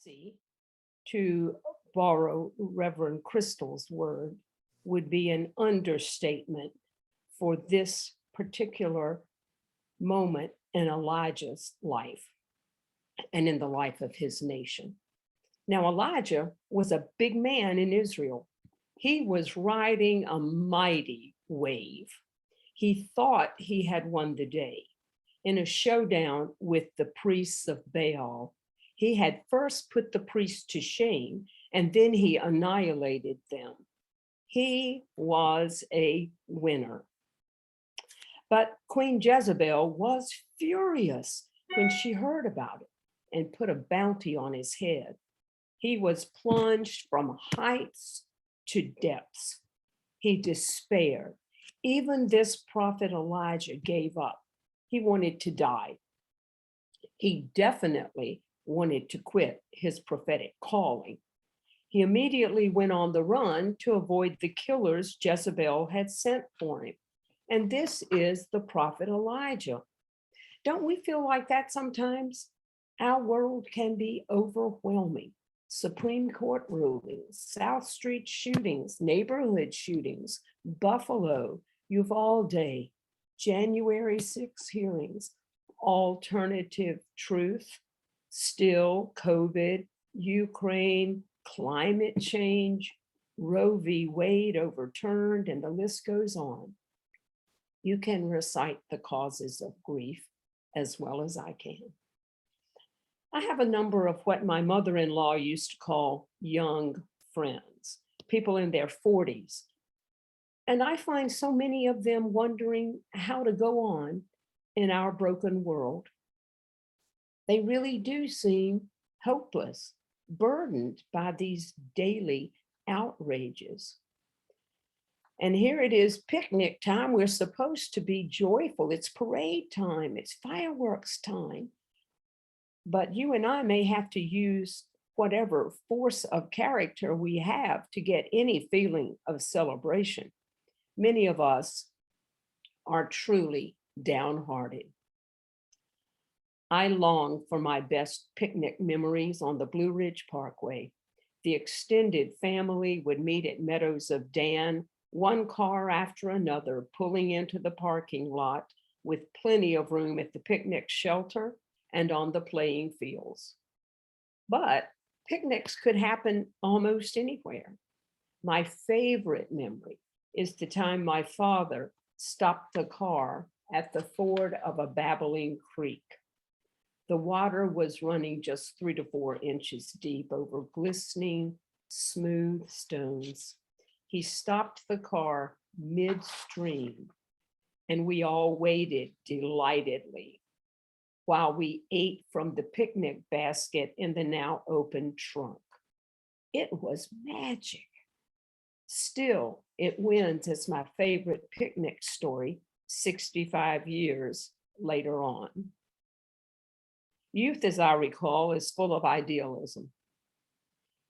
See, to borrow Reverend Crystal's word, would be an understatement for this particular moment in Elijah's life and in the life of his nation. Now, Elijah was a big man in Israel. He was riding a mighty wave. He thought he had won the day in a showdown with the priests of Baal. He had first put the priests to shame, and then he annihilated them. He was a winner. But Queen Jezebel was furious when she heard about it and put a bounty on his head. He was plunged from heights to depths. He despaired. Even this prophet Elijah gave up. He wanted to die. He definitely wanted to quit his prophetic calling. He immediately went on the run to avoid the killers Jezebel had sent for him. And this is the prophet Elijah. Don't we feel like that sometimes? Our world can be overwhelming. Supreme Court rulings, South Street shootings, neighborhood shootings, Buffalo, Uvalde, January 6 hearings, alternative truth, still COVID, Ukraine, climate change, Roe v. Wade overturned, and the list goes on. You can recite the causes of grief as well as I can. I have a number of what my mother-in-law used to call young friends, people in their 40s. And I find so many of them wondering how to go on in our broken world. They really do seem hopeless, burdened by these daily outrages. And here it is picnic time. We're supposed to be joyful. It's parade time. It's fireworks time. But you and I may have to use whatever force of character we have to get any feeling of celebration. Many of us are truly downhearted. I long for my best picnic memories on the Blue Ridge Parkway. The extended family would meet at Meadows of Dan, one car after another, pulling into the parking lot with plenty of room at the picnic shelter and on the playing fields. But picnics could happen almost anywhere. My favorite memory is the time my father stopped the car at the ford of a babbling creek. The water was running just 3 to 4 inches deep over glistening, smooth stones. He stopped the car midstream, and we all waited delightedly while we ate from the picnic basket in the now open trunk. It was magic. Still, it wins as my favorite picnic story 65 years later on. Youth, as I recall, is full of idealism.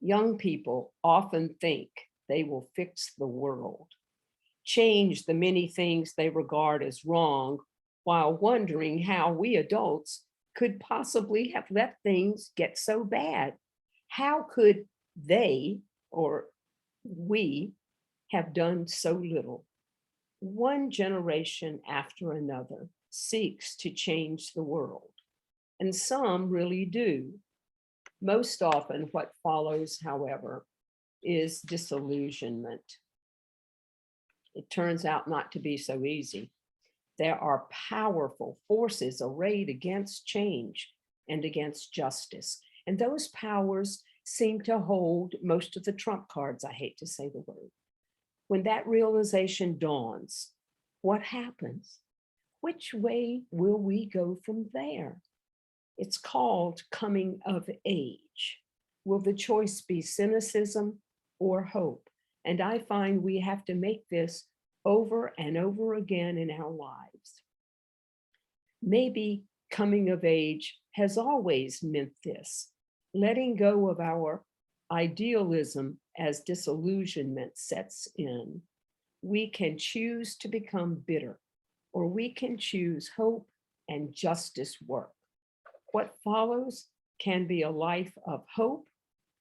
Young people often think they will fix the world, change the many things they regard as wrong, while wondering how we adults could possibly have let things get so bad. How could they or we have done so little? One generation after another seeks to change the world, and some really do. Most often, what follows, however, is disillusionment. It turns out not to be so easy. There are powerful forces arrayed against change and against justice, and those powers seem to hold most of the trump cards. I hate to say the word. When that realization dawns, what happens? Which way will we go from there? It's called coming of age. Will the choice be cynicism or hope? And I find we have to make this over and over again in our lives. Maybe coming of age has always meant this, letting go of our idealism as disillusionment sets in. We can choose to become bitter, or we can choose hope and justice work. What follows can be a life of hope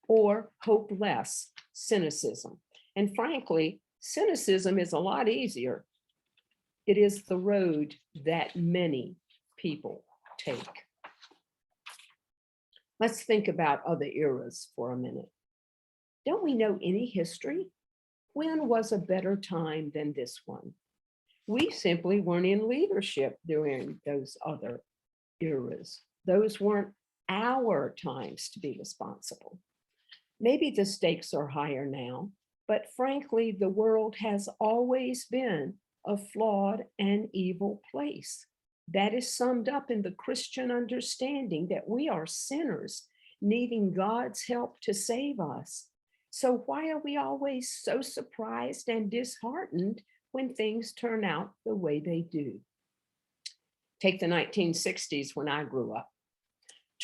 or hopeless cynicism. And frankly, cynicism is a lot easier. It is the road that many people take. Let's think about other eras for a minute. Don't we know any history? When was a better time than this one? We simply weren't in leadership during those other eras. Those weren't our times to be responsible. Maybe the stakes are higher now, but frankly, the world has always been a flawed and evil place. That is summed up in the Christian understanding that we are sinners needing God's help to save us. So why are we always so surprised and disheartened when things turn out the way they do? Take the 1960s when I grew up.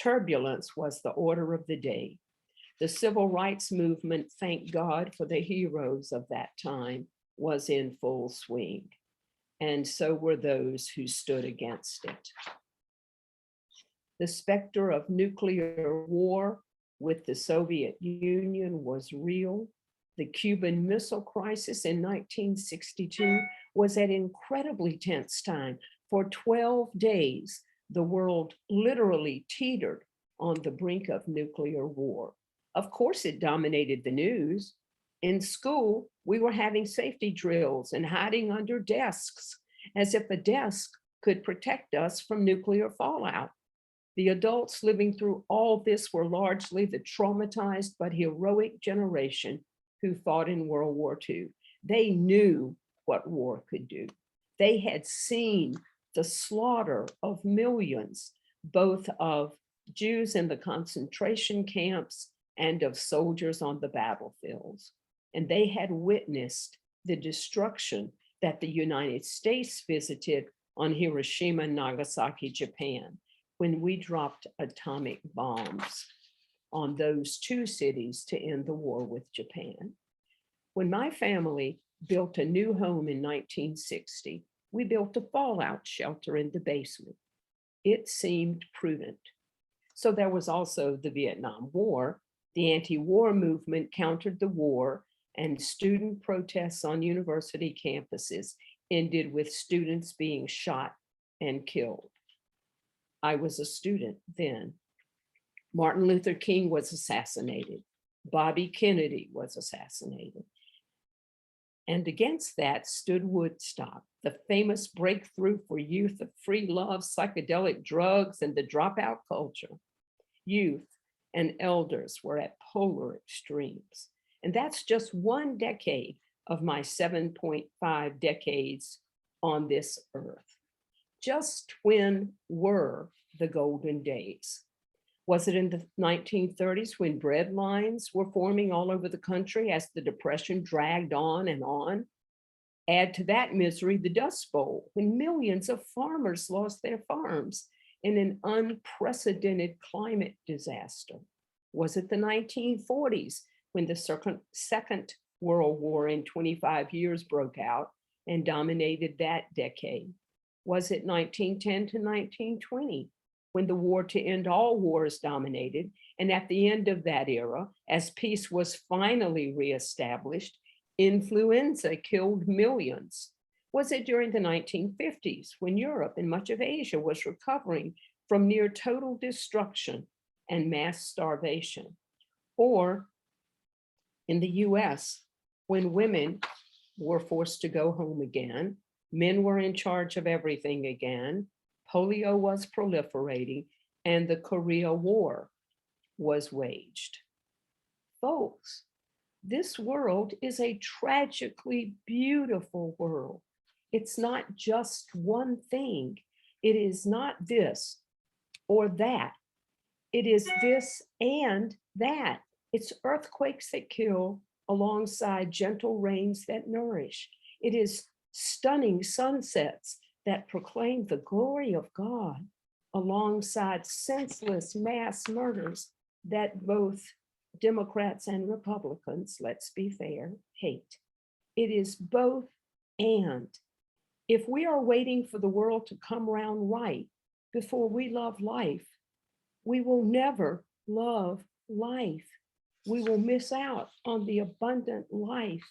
Turbulence was the order of the day. The civil rights movement, thank God for the heroes of that time, was in full swing. And so were those who stood against it. The specter of nuclear war with the Soviet Union was real. The Cuban Missile Crisis in 1962 was an incredibly tense time. For 12 days, the world literally teetered on the brink of nuclear war. Of course, it dominated the news. In school, we were having safety drills and hiding under desks, as if a desk could protect us from nuclear fallout. The adults living through all this were largely the traumatized but heroic generation who fought in World War II. They knew what war could do. They had seen the slaughter of millions, both of Jews in the concentration camps and of soldiers on the battlefields. And they had witnessed the destruction that the United States visited on Hiroshima and Nagasaki, Japan, when we dropped atomic bombs on those two cities to end the war with Japan. When my family built a new home in 1960, we built a fallout shelter in the basement. It seemed prudent. So there was also the Vietnam War. The anti-war movement countered the war, and student protests on university campuses ended with students being shot and killed. I was a student then. Martin Luther King was assassinated. Bobby Kennedy was assassinated. And against that stood Woodstock, the famous breakthrough for youth of free love, psychedelic drugs, and the dropout culture. Youth and elders were at polar extremes. And that's just one decade of my 7.5 decades on this earth. Just when were the golden days? Was it in the 1930s when bread lines were forming all over the country as the Depression dragged on and on? Add to that misery the Dust Bowl, when millions of farmers lost their farms in an unprecedented climate disaster. Was it the 1940s when the Second World War in 25 years broke out and dominated that decade? Was it 1910 to 1920? When the war to end all wars dominated, and at the end of that era, as peace was finally reestablished, influenza killed millions? Was it during the 1950s when Europe and much of Asia was recovering from near total destruction and mass starvation? Or in the US, when women were forced to go home again, men were in charge of everything again, polio was proliferating, and the Korea War was waged. Folks, this world is a tragically beautiful world. It's not just one thing. It is not this or that. It is this and that. It's earthquakes that kill alongside gentle rains that nourish. It is stunning sunsets that proclaim the glory of God alongside senseless mass murders that both Democrats and Republicans, let's be fair, hate. It is both and. If we are waiting for the world to come around right before we love life, we will never love life. We will miss out on the abundant life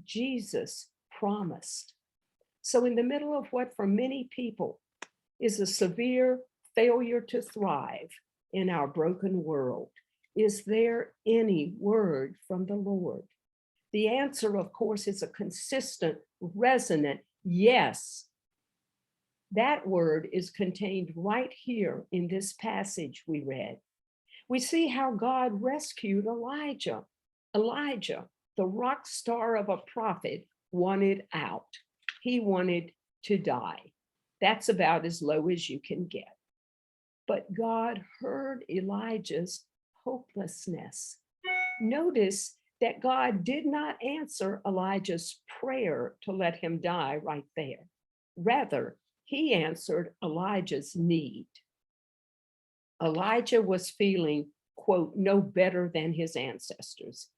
Jesus promised. So, in the middle of what for many people is a severe failure to thrive in our broken world, is there any word from the Lord? The answer, of course, is a consistent, resonant yes. That word is contained right here in this passage we read. We see how God rescued Elijah. Elijah, the rock star of a prophet, wanted out. He wanted to die. That's about as low as you can get. But God heard Elijah's hopelessness. Notice that God did not answer Elijah's prayer to let him die right there. Rather, he answered Elijah's need. Elijah was feeling, quote, no better than his ancestors.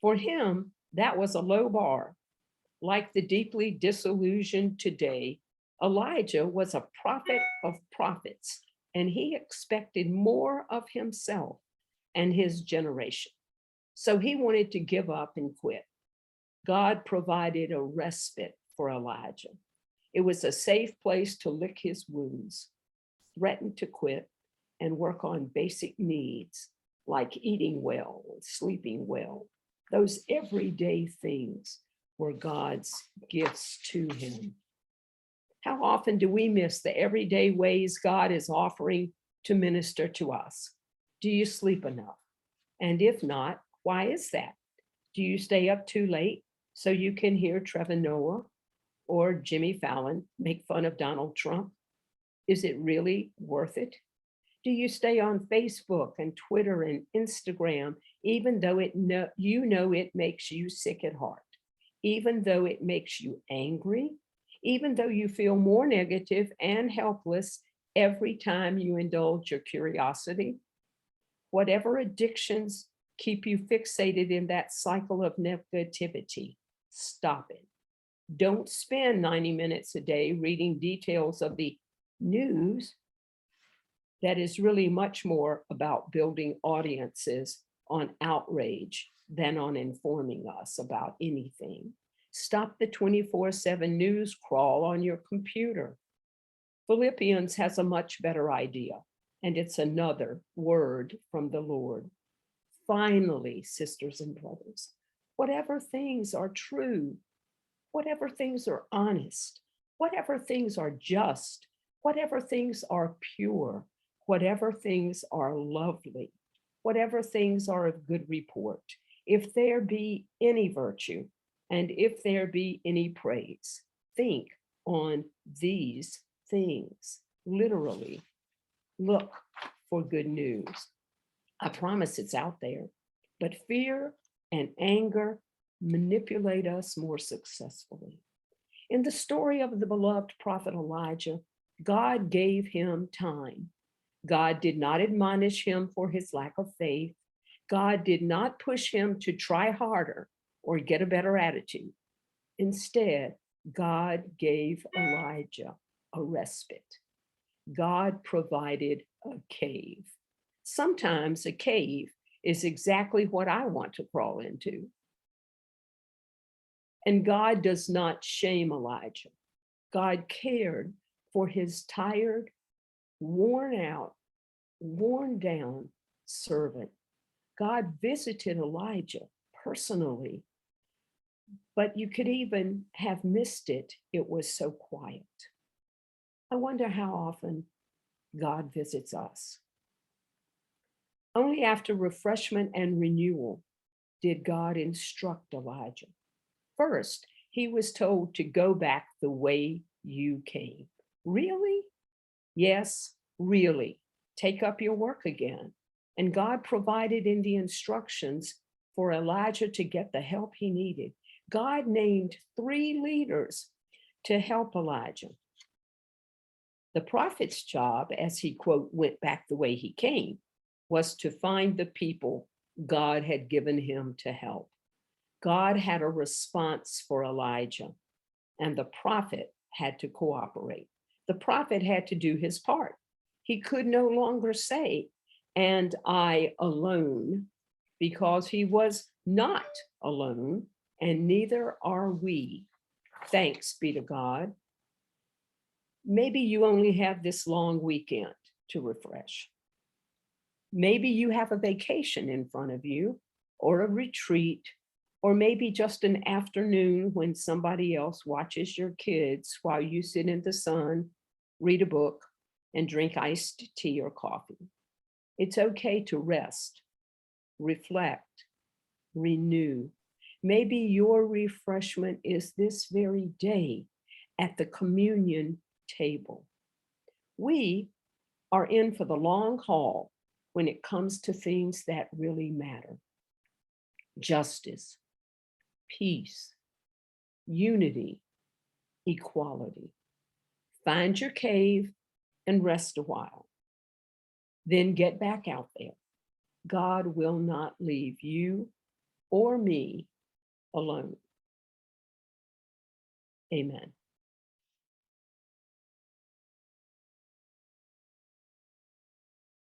For him, that was a low bar. Like the deeply disillusioned today, Elijah was a prophet of prophets, and he expected more of himself and his generation. So he wanted to give up and quit. God provided a respite for Elijah. It was a safe place to lick his wounds, threaten to quit, and work on basic needs like eating well and sleeping well. Those everyday things were God's gifts to him. How often do we miss the everyday ways God is offering to minister to us? Do you sleep enough? And if not, why is that? Do you stay up too late so you can hear Trevor Noah or Jimmy Fallon make fun of Donald Trump? Is it really worth it? Do you stay on Facebook and Twitter and Instagram, even though you know it makes you sick at heart, even though it makes you angry, even though you feel more negative and helpless every time you indulge your curiosity? Whatever addictions keep you fixated in that cycle of negativity, stop it. Don't spend 90 minutes a day reading details of the news that is really much more about building audiences on outrage than on informing us about anything. Stop the 24/7 news crawl on your computer. Philippians has a much better idea, and it's another word from the Lord. Finally, sisters and brothers, whatever things are true, whatever things are honest, whatever things are just, whatever things are pure, whatever things are lovely, whatever things are of good report, if there be any virtue, and if there be any praise, think on these things. Literally, look for good news. I promise it's out there, but fear and anger manipulate us more successfully. In the story of the beloved prophet Elijah, God gave him time. God did not admonish him for his lack of faith. God did not push him to try harder or get a better attitude. Instead, God gave Elijah a respite. God provided a cave. Sometimes a cave is exactly what I want to crawl into. And God does not shame Elijah. God cared for his tired, worn out, worn down servant. God visited Elijah personally, but you could even have missed it. It was so quiet. I wonder how often God visits us. Only after refreshment and renewal did God instruct Elijah. First, he was told to go back the way you came. Really? Yes, really. Take up your work again. And God provided in the instructions for Elijah to get the help he needed. God named 3 leaders to help Elijah. The prophet's job, as he, quote, went back the way he came, was to find the people God had given him to help. God had a response for Elijah, and the prophet had to cooperate. The prophet had to do his part. He could no longer say, and I alone, because he was not alone, and neither are we. Thanks be to God. Maybe you only have this long weekend to refresh. Maybe you have a vacation in front of you, or a retreat, or maybe just an afternoon when somebody else watches your kids while you sit in the sun, read a book, and drink iced tea or coffee. It's okay to rest, reflect, renew. Maybe your refreshment is this very day at the communion table. We are in for the long haul when it comes to things that really matter: justice, peace, unity, equality. Find your cave and rest a while. Then get back out there. God will not leave you or me alone. Amen.